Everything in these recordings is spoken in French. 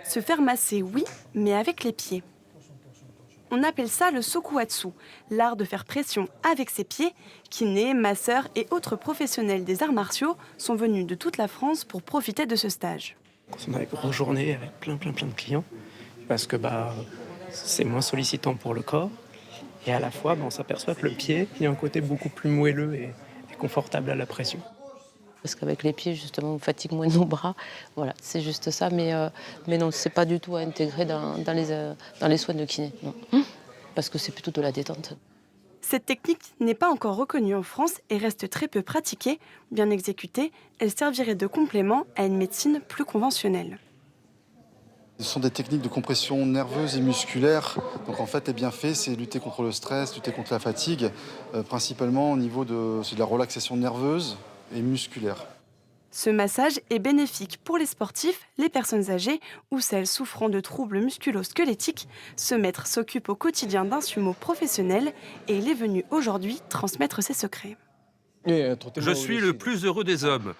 Se faire masser, oui, mais avec les pieds. On appelle ça le sokuhatsu, l'art de faire pression avec ses pieds. Kinés, masseurs et autres professionnels des arts martiaux sont venus de toute la France pour profiter de ce stage. On a des grosses journées avec plein de clients parce que c'est moins sollicitant pour le corps et à la fois on s'aperçoit que le pied il a un côté beaucoup plus moelleux et confortable à la pression. Parce qu'avec les pieds, justement, on fatigue moins nos bras. Voilà, c'est juste ça. Mais non, c'est pas du tout à intégrer dans les soins de kiné. Non. Parce que c'est plutôt de la détente. Cette technique n'est pas encore reconnue en France et reste très peu pratiquée. Bien exécutée, elle servirait de complément à une médecine plus conventionnelle. Ce sont des techniques de compression nerveuse et musculaire. Donc en fait, les bienfaits, c'est lutter contre le stress, lutter contre la fatigue, principalement au niveau de la relaxation nerveuse et musculaire. Ce massage est bénéfique pour les sportifs, les personnes âgées ou celles souffrant de troubles musculo-squelettiques. Ce maître s'occupe au quotidien d'un sumo professionnel et il est venu aujourd'hui transmettre ses secrets. Je suis le plus heureux des hommes,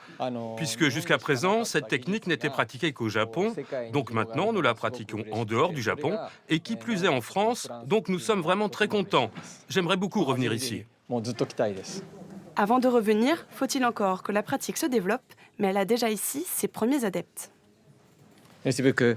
puisque jusqu'à présent, cette technique n'était pratiquée qu'au Japon, donc maintenant nous la pratiquons en dehors du Japon, et qui plus est en France, donc nous sommes vraiment très contents. J'aimerais beaucoup revenir ici. Avant de revenir, faut-il encore que la pratique se développe, mais elle a déjà ici ses premiers adeptes. Merci beaucoup.